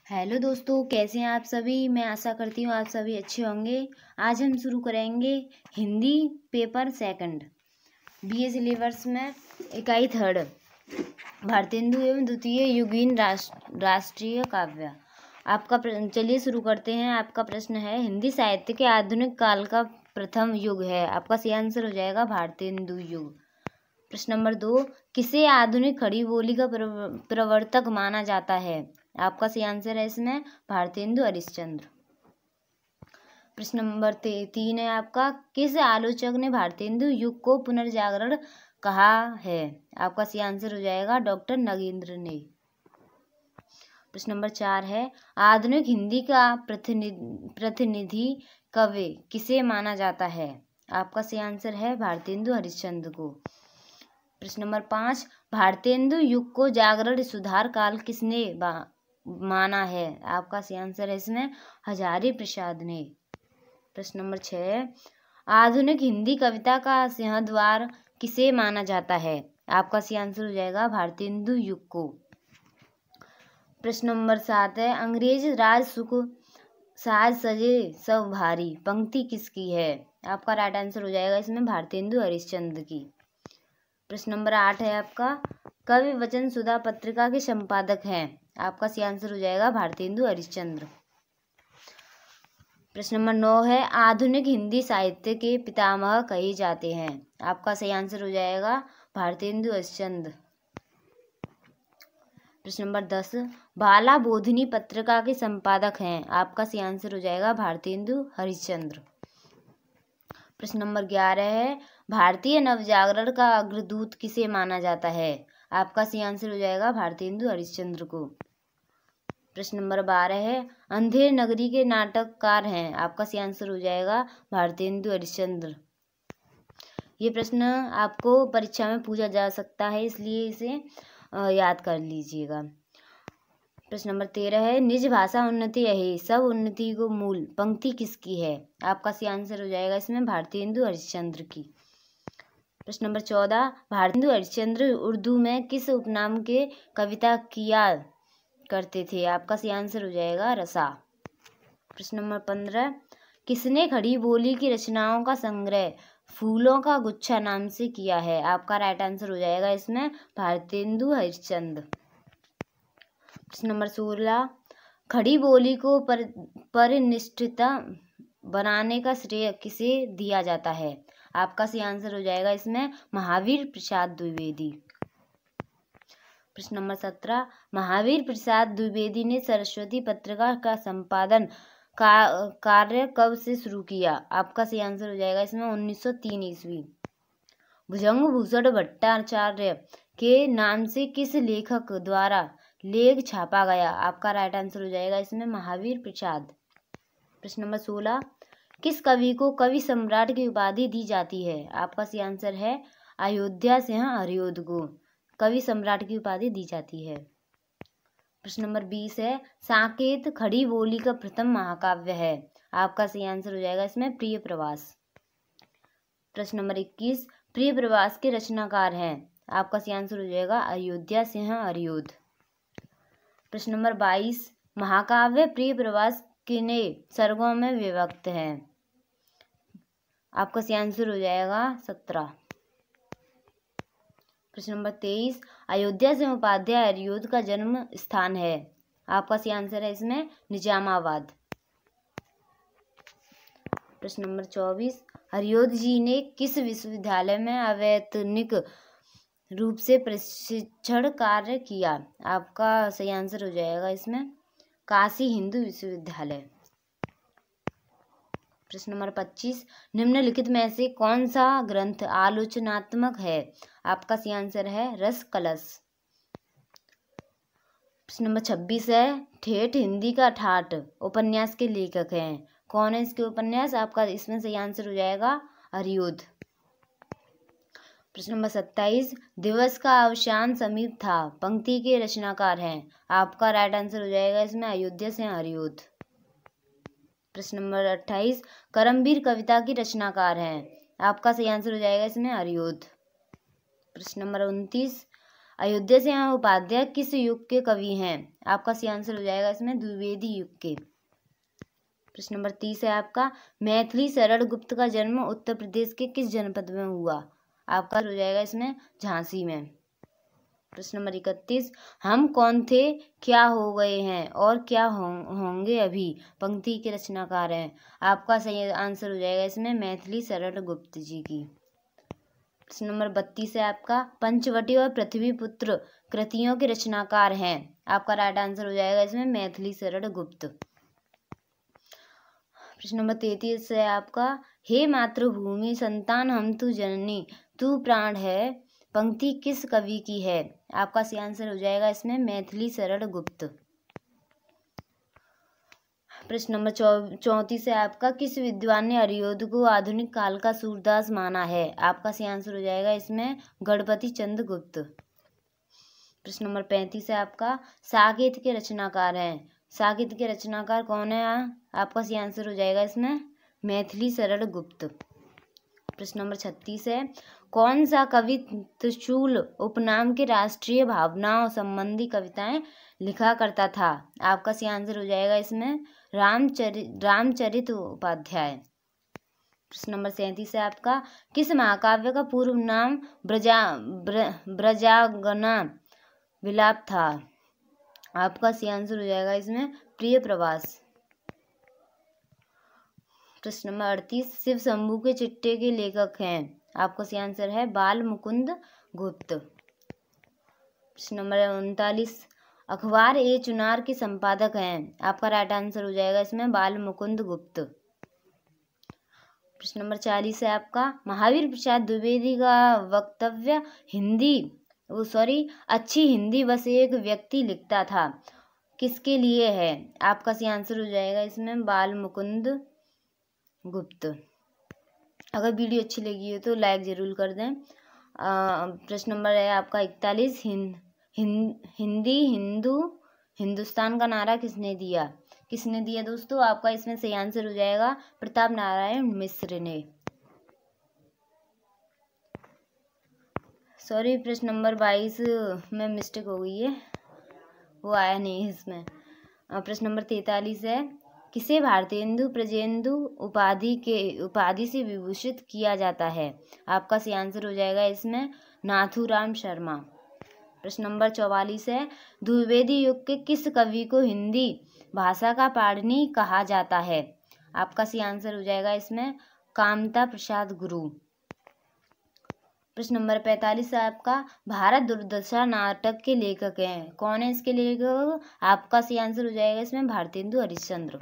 Hello दोस्तों, कैसे हैं आप सभी। मैं आशा करती हूँ आप सभी अच्छे होंगे। आज हम शुरू करेंगे Hindi paper second BA syllabus में इकाई थर्ड भारतेंदु एवं द्वितीय युगीन राष्ट्रीय काव्य। चलिए शुरू करते हैं। आपका प्रश्न है, हिंदी साहित्य के आधुनिक काल का प्रथम युग है। आपका सही आंसर हो जाएगा भारतेंदु युग। प्रश्न नंबर 2, किसे आधुनिक खड़ी बोली का प्रवर्तक माना जाता है। आपका सही आंसर है इसमें भारतेंदु हरिश्चंद्र। प्रश्न नंबर 3 है आपका, किस आलोचक ने भारतेंदु युग को पुनर्जागरण कहा है। आपका सही आंसर हो जाएगा डॉक्टर नगेंद्र ने। प्रश्न नंबर 4 है, आधुनिक हिंदी का प्रतिनिधि कवि किसे माना जाता है। आपका सही आंसर है भारतेंदु हरिश्चंद्र को। प्रश्न नंबर 5, भारतेंदु युग को जागरण सुधार काल किसने माना है। आपका सही आंसर है इसमें हजारी प्रसाद ने। प्रश्न नंबर 6, आधुनिक हिंदी कविता का सिंहद्वार किसे माना जाता है। आपका सही आंसर हो जाएगा भारतेंदु युग को। प्रश्न नंबर 7 है, अंग्रेज राज सुख साज सजे सब भारी पंक्ति किसकी है। आपका राइट आंसर हो जाएगा इसमें भारतेंदु हरिश्चंद्र की। प्रश्न नंबर 8 है आपका, कवि वचन सुधा पत्रिका के संपादक हैं। आपका सही आंसर हो जाएगा भारतेंदु हरिश्चंद्र। प्रश्न नंबर 9 है, आधुनिक हिंदी साहित्य के पितामह कहे जाते हैं। आपका सही आंसर हो जाएगा भारतेंदु हरिश्चंद्र। प्रश्न नंबर 10, बाला बोधिनी पत्रिका के संपादक हैं। आपका सही आंसर हो जाएगा भारतेंदु हरिश्चंद्र। प्रश्न नंबर 11 है, भारतीय नवजागरण का अग्रदूत किसे माना जाता है। आपका सही आंसर हो जाएगा भारतेंदु हरिश्चंद्र को। प्रश्न नंबर 12 है, अंधेर नगरी के नाटककार हैं। आपका सही आंसर हो जाएगा भारतेंदु हरिश्चंद्र। ये प्रश्न आपको परीक्षा में पूछा जा सकता है, इसलिए इसे याद कर लीजिएगा। प्रश्न नंबर 13 है, निज भाषा उन्नति है सब उन्नति को मूल पंक्ति किसकी है। आपका सही आंसर हो जाएगा इसमें भारतेंदु हरिश्चंद्र की। प्रश्न नंबर 14, भारतेंदु हरिश्चंद्र उर्दू में किस उपनाम के कविता किया करते थे। आपका सही आंसर हो जाएगा रसा। प्रश्न नंबर 15, किसने खड़ी बोली की रचनाओं का संग्रह फूलों का गुच्छा नाम से किया है। आपका राइट आंसर हो जाएगा इसमें भारतेंदु हरिश्चंद्र। प्रश्न नंबर 16, खड़ी बोली को परिनिष्ठिता बनाने का श्रेय किसे दिया जाता है। आपका सही आंसर हो जाएगा इसमें महावीर प्रसाद द्विवेदी। प्रश्न नंबर 17, महावीर प्रसाद द्विवेदी ने सरस्वती पत्रिका का संपादन कार्य कब से शुरू किया। आपका सही आंसर हो जाएगा इसमें 1903 ईस्वी। भुजंग भूषण भट्टाचार्य के नाम से किस लेखक द्वारा लेख छापा गया। आपका राइट आंसर हो जाएगा इसमें महावीर प्रसाद। प्रश्न नंबर 16, किस कवि को कवि सम्राट की उपाधि दी जाती है। आपका सही आंसर है अयोध्या सिंह हरिऔध को कवि सम्राट की उपाधि दी जाती है। प्रश्न नंबर 20 है, साकेत खड़ी बोली का प्रथम महाकाव्य है। आपका सही आंसर हो जाएगा इसमें प्रिय प्रवास। प्रश्न नंबर 21, प्रिय प्रवास के रचनाकार हैं। आपका सही आंसर हो जाएगा अयोध्या सिंह हरिऔध। प्रश्न नंबर 22, महाकाव्य प्रिय प्रवास कितने सर्गों में विभक्त है। आपका सही आंसर हो जाएगा 17। प्रश्न नंबर 23, अयोध्या सिंह उपाध्याय हरिऔध का जन्म स्थान है। आपका सही आंसर है इसमें निजामाबाद। प्रश्न नंबर 24, हरिऔध जी ने किस विश्वविद्यालय में अवैतनिक रूप से प्रशिक्षण कार्य किया। आपका सही आंसर हो जाएगा इसमें काशी हिंदू विश्वविद्यालय। प्रश्न नंबर 25, निम्नलिखित में से कौन सा ग्रंथ आलोचनात्मक है। आपका सही आंसर है रस कलश। प्रश्न नंबर 26 है, ठेठ हिंदी का ठाठ उपन्यास के लेखक हैं। कौन है इसके उपन्यास। आपका इसमें सही आंसर हो जाएगा हरिऔध। प्रश्न नंबर 27, दिवस का अवसान समीप था पंक्ति के रचनाकार हैं। आपका राइट आंसर हो जाएगा इसमें अयोध्या सिंह हरिऔध। प्रश्न नंबर 28, करमवीर कविता की रचनाकार हैं। आपका सही आंसर हो जाएगा इसमें हरिऔध। प्रश्न नंबर 29, अयोध्या सिंह उपाध्याय किस युग के कवि हैं? आपका सही आंसर हो जाएगा इसमें द्विवेदी युग के। प्रश्न नंबर 30 है आपका, मैथिली शरण गुप्त का जन्म उत्तर प्रदेश के किस जनपद में हुआ? आपका हो जाएगा इसमें झांसी में। प्रश्न नंबर 31, हम कौन थे क्या हो गए हैं और क्या होंगे अभी पंक्ति के रचनाकार हैं? आपका सही आंसर हो जाएगा इसमें मैथिली शरण गुप्त जी की। प्रश्न नंबर 32 है आपका, पंचवटी और पृथ्वीपुत्र कृतियों के रचनाकार हैं? आपका राइट आंसर हो जाएगा इसमें मैथिली शरण गुप्त। प्रश्न नंबर 33 है आपका, हे मातृभूमि संतान हम तू जननी तू प्राण है पंक्ति किस कवि की है? आपका सही आंसर हो जाएगा इसमें मैथिली शरण गुप्त। प्रश्न नंबर 34 है आपका, किस विद्वान ने अरियोध को आधुनिक काल का सूरदास माना है? आपका सही आंसर हो जाएगा इसमें गणपति चंद्र गुप्त। प्रश्न नंबर 35 है आपका, साकेत के रचनाकार हैं? साकेत के रचनाकार कौन है? आपका सही आंसर हो जाएगा इसमें मैथिली शरण गुप्त। प्रश्न नंबर 36 है, कौन सा कवि त्रिशूल उपनाम के राष्ट्रीय भावनाओं संबंधी कविताएं लिखा करता था? आपका सही आंसर हो जाएगा इसमें रामचरित उपाध्याय। प्रश्न नंबर 37 है आपका, किस महाकाव्य का पूर्व नाम ब्रजांगना विलाप था? आपका सही आंसर हो जाएगा इसमें प्रिय प्रवास। प्रश्न नंबर 38, शिव शंभू के चिट्टे के लेखक हैं? आपका सही आंसर है बाल मुकुंद गुप्त। प्रश्न नंबर 39, अखबार ए चुनार के संपादक हैं? आपका राइट आंसर हो जाएगा इसमें बाल मुकुंद गुप्त। प्रश्न नंबर 40 है आपका, महावीर प्रसाद द्विवेदी का वक्तव्य अच्छी हिंदी बस एक व्यक्ति लिखता था किसके लिए है? आपका सही आंसर हो जाएगा इसमें बाल मुकुंद गुप्त। अगर वीडियो अच्छी लगी हो तो लाइक ज़रूर कर दें। प्रश्न नंबर है आपका 41, हिंदुस्तान का नारा किसने दिया दोस्तों? आपका इसमें सही आंसर हो जाएगा प्रताप नारायण मिश्र ने। सॉरी, प्रश्न नंबर 22 में मिस्टेक हो गई है, वो आया नहीं है इसमें। प्रश्न नंबर 43 है, किसे भारतेंदु प्रजेंदु उपाधि से विभूषित किया जाता है? आपका सही आंसर हो जाएगा इसमें नाथूराम शर्मा। प्रश्न नंबर 44 है, द्विवेदी युग के किस कवि को हिंदी भाषा का पाणिनि कहा जाता है? आपका सही आंसर हो जाएगा इसमें कामता प्रसाद गुरु। प्रश्न नंबर 45 है आपका, भारत दुर्दशा नाटक के लेखक हैं? कौन है इसके लेखक? आपका सही आंसर हो जाएगा इसमें भारतेंदु हरिश्चंद्र।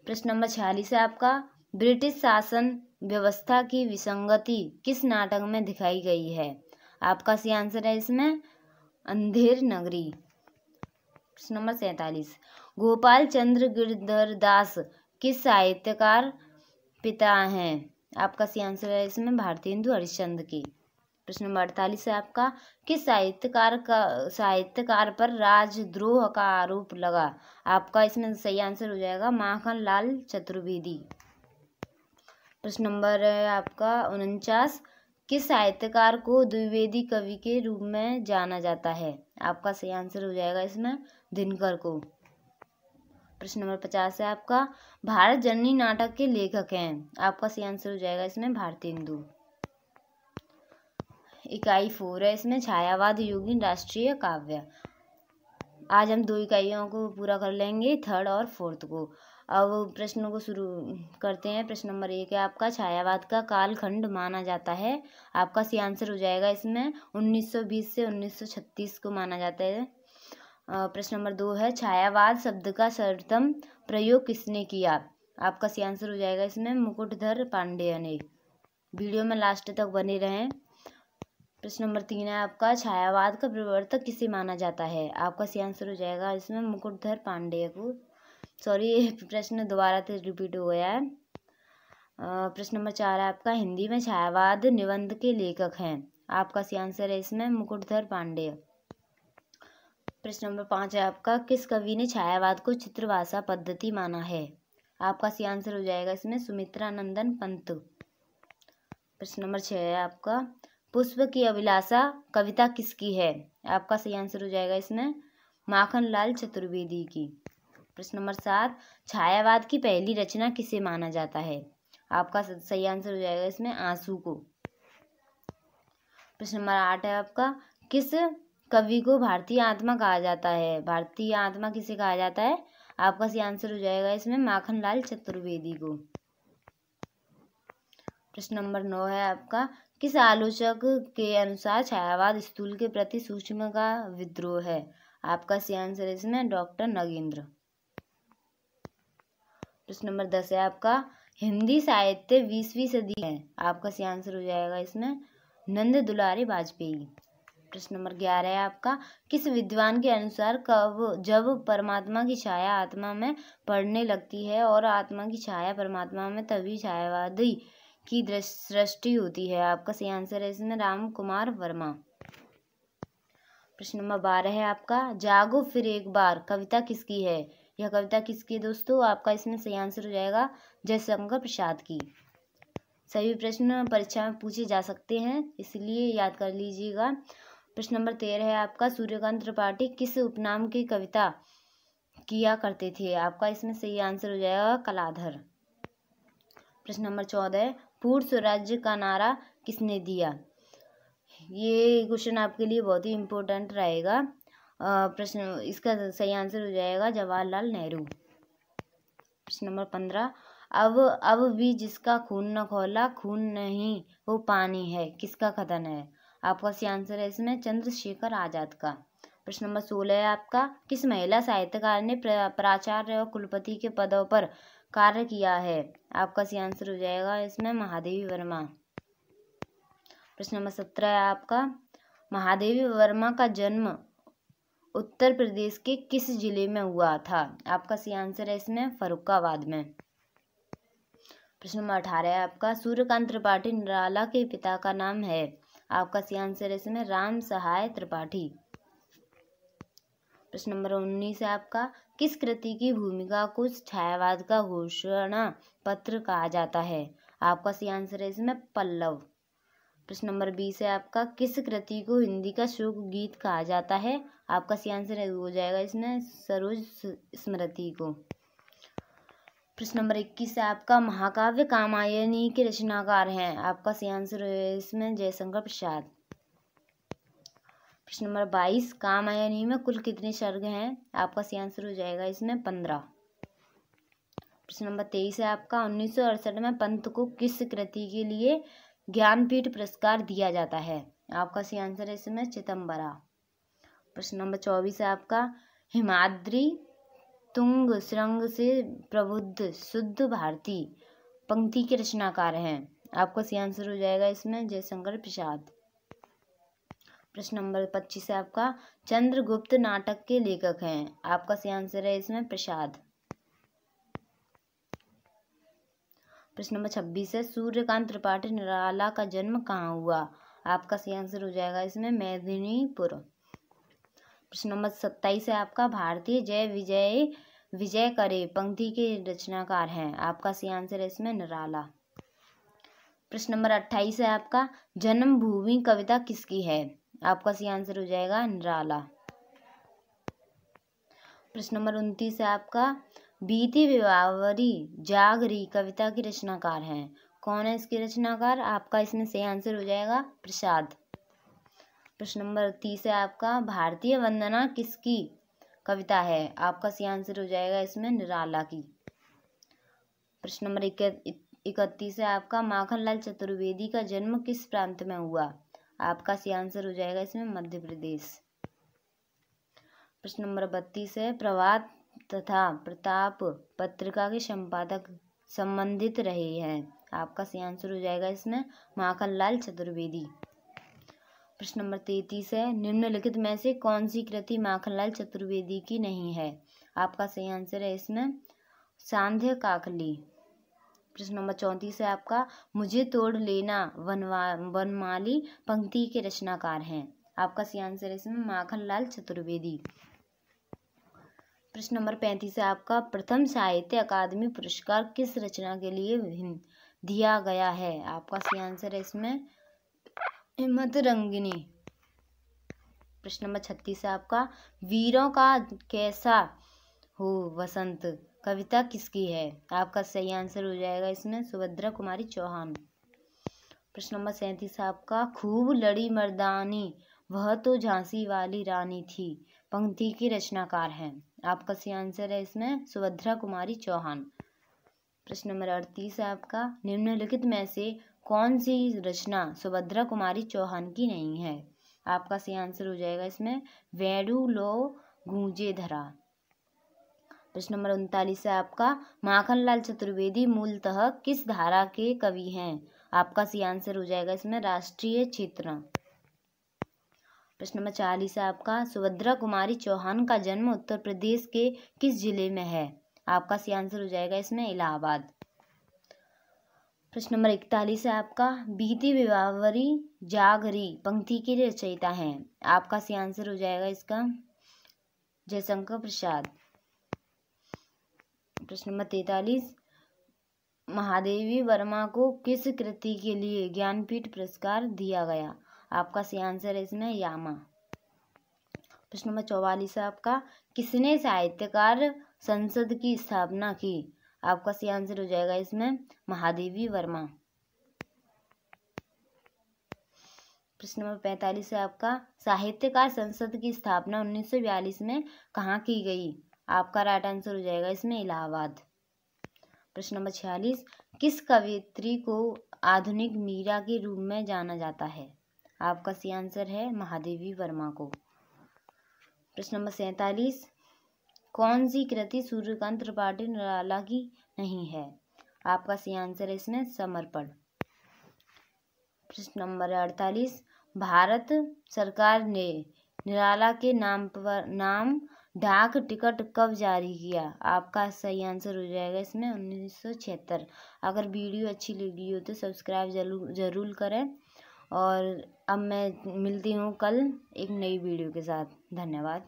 प्रश्न नंबर 46 है आपका, ब्रिटिश शासन व्यवस्था की विसंगति किस नाटक में दिखाई गई है? आपका सही आंसर है इसमें अंधेर नगरी। प्रश्न नंबर 47, गोपाल चंद्र गिरधरदास किस साहित्यकार पिता हैं? आपका सही आंसर है इसमें भारतेंदु हरिश्चंद्र की। प्रश्न नंबर 48 है आपका, किस साहित्यकार पर राजद्रोह का आरोप लगा? आपका इसमें सही आंसर हो जाएगा माखन लाल चतुर्वेदी। प्रश्न नंबर है आपका 49, किस साहित्यकार को द्विवेदी कवि के रूप में जाना जाता है? आपका सही आंसर हो जाएगा इसमें दिनकर को। प्रश्न नंबर 50 है आपका, भारत जननी नाटक के लेखक हैं? आपका सही आंसर हो जाएगा इसमें भारतेंदु। इकाई 4 है इसमें छायावाद युगीन राष्ट्रीय काव्य। आज हम 2 इकाइयों को पूरा कर लेंगे, 3rd और 4th को। अब प्रश्नों को शुरू करते हैं। प्रश्न नंबर 1 है आपका, छायावाद का कालखंड माना जाता है? आपका सही आंसर हो जाएगा इसमें 1920 से 1936 को माना जाता है। प्रश्न नंबर 2 है, छायावाद शब्द का सर्वप्रथम प्रयोग किसने किया? आपका सही आंसर हो जाएगा इसमें मुकुटधर पांडेय ने। वीडियो में लास्ट तक बने रहें। प्रश्न नंबर 3 है आपका, छायावाद का प्रवर्तक किसे माना जाता है? आपका सही आंसर हो जाएगा इसमें मुकुटधर पांडेय को। सॉरी, प्रश्न दोबारा से रिपीट हो गया है। प्रश्न नंबर 4 है आपका, हिंदी में छायावाद निबंध के लेखक हैं? आपका सही आंसर है इसमें मुकुटधर पांडेय। प्रश्न नंबर 5 है आपका, किस कवि ने छायावाद को चित्रभाषा पद्धति माना है? आपका सही आंसर हो जाएगा इसमें सुमित्रा नंदन पंत। प्रश्न नंबर 6 है आपका, पुष्प की अभिलाषा कविता किसकी है? आपका सही आंसर हो जाएगा इसमें माखनलाल चतुर्वेदी की। प्रश्न नंबर 7, छायावाद की पहली रचना किसे माना जाता है? आपका सही आंसर हो जाएगा इसमें आंसू को। प्रश्न नंबर 8 है आपका, किस कवि को भारतीय आत्मा कहा जाता है? भारतीय आत्मा किसे कहा जाता है? आपका सही आंसर हो जाएगा इसमें माखनलाल चतुर्वेदी को। प्रश्न नंबर 9 है आपका, किस आलोचक के अनुसार छायावाद स्थूल के प्रति सूक्ष्म का विद्रोह है? आपका सही आंसर इसमें डॉक्टर नगेंद्र। प्रश्न नंबर 10 है आपका, हिंदी साहित्य 20वीं सदी है? आपका सही आंसर हो जाएगा इसमें नंद दुलारी वाजपेयी। प्रश्न नंबर 11 है आपका, किस विद्वान के अनुसार जब परमात्मा की छाया आत्मा में पड़ने लगती है और आत्मा की छाया परमात्मा में, तभी छायावादी की सृष्टि होती है? आपका सही आंसर है इसमें राम कुमार वर्मा। प्रश्न नंबर 12 है आपका, जागो फिर एक बार कविता किसकी है? यह कविता किसकी है दोस्तों? आपका इसमें सही आंसर हो जाएगा जयशंकर प्रसाद की। सभी प्रश्न परीक्षा में पूछे जा सकते हैं, इसलिए याद कर लीजिएगा। प्रश्न नंबर 13 है आपका, सूर्यकांत त्रिपाठी किस उपनाम की कविता किया करते थे? आपका इसमें सही आंसर हो जाएगा कलाधर। प्रश्न नंबर 14, पूर्ण स्वराज्य का नारा किसने दिया? ये क्वेश्चन आपके लिए बहुत ही इम्पोर्टेंट रहेगा। प्रश्न इसका सही आंसर हो जाएगा जवाहरलाल नेहरू। प्रश्न नंबर 15, अब भी जिसका खून न खौला, खून नहीं वो पानी है, किसका कथन है? आपका सही आंसर है इसमें चंद्रशेखर आजाद का। प्रश्न नंबर 16 है आपका, किस महिला साहित्यकार ने प्राचार्य और कुलपति के पदों पर कार्य किया है? आपका सही आंसर हो जाएगा इसमें महादेवी वर्मा। प्रश्न नंबर 17 है आपका, महादेवी वर्मा का जन्म उत्तर प्रदेश के किस जिले में हुआ था? आपका सही आंसर है इसमें फर्रुखाबाद में। प्रश्न नंबर 18 है आपका, सूर्यकांत त्रिपाठी निराला के पिता का नाम है? आपका सही आंसर है इसमें राम सहाय त्रिपाठी। प्रश्न नंबर 19 है आपका, किस कृति की भूमिका को छायावाद का घोषणा पत्र कहा जाता है? आपका सही आंसर है इसमें पल्लव। प्रश्न नंबर 20 है आपका, किस कृति को हिंदी का शोक गीत कहा जाता है? आपका सही आंसर हो जाएगा इसमें सरोज स्मृति को। प्रश्न नंबर 21 है आपका, महाकाव्य कामायनी के रचनाकार हैं? आपका सही आंसर है इसमें जयशंकर प्रसाद। प्रश्न नंबर 22, कामायनी में कुल कितने सर्ग हैं? आपका सही आंसर हो जाएगा इसमें 15। प्रश्न नंबर 23 है आपका, 1968 में पंत को किस कृति के लिए ज्ञानपीठ पुरस्कार दिया जाता है? आपका सही आंसर है इसमें चिदंबरा। प्रश्न नंबर 24 है आपका, हिमाद्री तुंग श्रृंग से प्रबुद्ध शुद्ध भारती पंक्ति के रचनाकार हैं? आपका सही आंसर हो जाएगा इसमें जयशंकर प्रसाद। प्रश्न नंबर 25 है आपका, चंद्रगुप्त नाटक के लेखक हैं? आपका सही आंसर है इसमें प्रसाद। प्रश्न नंबर 26 है, सूर्यकांत त्रिपाठी निराला का जन्म कहाँ हुआ? आपका सही आंसर हो जाएगा इसमें मेदिनीपुर। प्रश्न नंबर 27 है आपका, भारतीय जय विजय विजय करे पंक्ति के रचनाकार हैं? आपका सही आंसर है इसमें निराला। प्रश्न नंबर 28 है आपका, जन्मभूमि कविता किसकी है? आपका सही आंसर हो जाएगा निराला। प्रश्न नंबर 29 है आपका, बीती विवावरी जागरी कविता की रचनाकार हैं? कौन है इसके रचनाकार? आपका इसमें सही आंसर हो जाएगा प्रसाद। प्रश्न नंबर 30 है आपका, भारतीय वंदना किसकी कविता है? आपका सही आंसर हो जाएगा इसमें निराला की। प्रश्न नंबर 31 है आपका, माखनलाल चतुर्वेदी का जन्म किस प्रांत में हुआ? आपका सही आंसर हो जाएगा इसमें मध्य प्रदेश। प्रश्न नंबर 32 है, प्रभात तथा प्रताप पत्रिका के संपादक संबंधित रहे हैं? आपका सही आंसर हो जाएगा इसमें माखनलाल चतुर्वेदी। प्रश्न नंबर 33 है, निम्नलिखित में से कौन सी कृति माखनलाल चतुर्वेदी की नहीं है? आपका सही आंसर है इसमें सांध्य काकली। प्रश्न नंबर 34 है आपका, मुझे तोड़ लेना वनमाली पंक्ति के रचनाकार हैं? आपका सही आंसर है इसमें माखनलाल चतुर्वेदी। प्रश्न नंबर 35 है आपका, प्रथम साहित्य अकादमी पुरस्कार किस रचना के लिए दिया गया है? आपका सही आंसर है इसमें हिम्मत रंगिनी। प्रश्न नंबर 36 है आपका, वीरों का कैसा हो वसंत कविता किसकी है? आपका सही आंसर हो जाएगा इसमें सुभद्रा कुमारी चौहान। प्रश्न नंबर 37 है आपका, खूब लड़ी मर्दानी वह तो झांसी वाली रानी थी पंक्ति की रचनाकार हैं? आपका सही आंसर है इसमें सुभद्रा कुमारी चौहान। प्रश्न नंबर 38 है आपका, निम्नलिखित में से कौन सी रचना सुभद्रा कुमारी चौहान की नहीं है? आपका सही आंसर हो जाएगा इसमें वेणु लो गूंजे धरा। प्रश्न नंबर 39 है आपका, माखनलाल चतुर्वेदी मूलतः किस धारा के कवि हैं? आपका सही आंसर हो जाएगा इसमें राष्ट्रीय चेतना। प्रश्न नंबर 40 है आपका, सुभद्रा कुमारी चौहान का जन्म उत्तर प्रदेश के किस जिले में है? आपका सही आंसर हो जाएगा इसमें इलाहाबाद। प्रश्न नंबर 41 है आपका, बीती विवाहवरी जागरी पंक्ति के रचयिता हैं? आपका सही आंसर हो जाएगा इसका जयशंकर प्रसाद। प्रश्न नंबर 43, महादेवी वर्मा को किस कृति के लिए ज्ञानपीठ पुरस्कार दिया गया? आपका सही आंसर है इसमें यामा। प्रश्न नंबर 44 है आपका, किसने साहित्यकार संसद की स्थापना की? आपका सही आंसर हो जाएगा इसमें महादेवी वर्मा। प्रश्न नंबर 45 है आपका, साहित्यकार संसद की स्थापना 1942 में कहाँ की गई? आपका राइट आंसर हो जाएगा इसमें इलाहाबाद। प्रश्न नंबर 46, किस कवयित्री को आधुनिक मीरा के रूप में जाना जाता है? आपका सही आंसर है महादेवी वर्मा को। प्रश्न नंबर 47, कौन सी कृति सूर्यकांत त्रिपाठी निराला की नहीं है? आपका सही आंसर है इसमें समर्पण। प्रश्न नंबर 48, भारत सरकार ने निराला के नाम डाक टिकट कब जारी किया? आपका सही आंसर हो जाएगा इसमें 1976। अगर वीडियो अच्छी लगी हो तो सब्सक्राइब जरूर करें। और अब मैं मिलती हूँ कल एक नई वीडियो के साथ। धन्यवाद।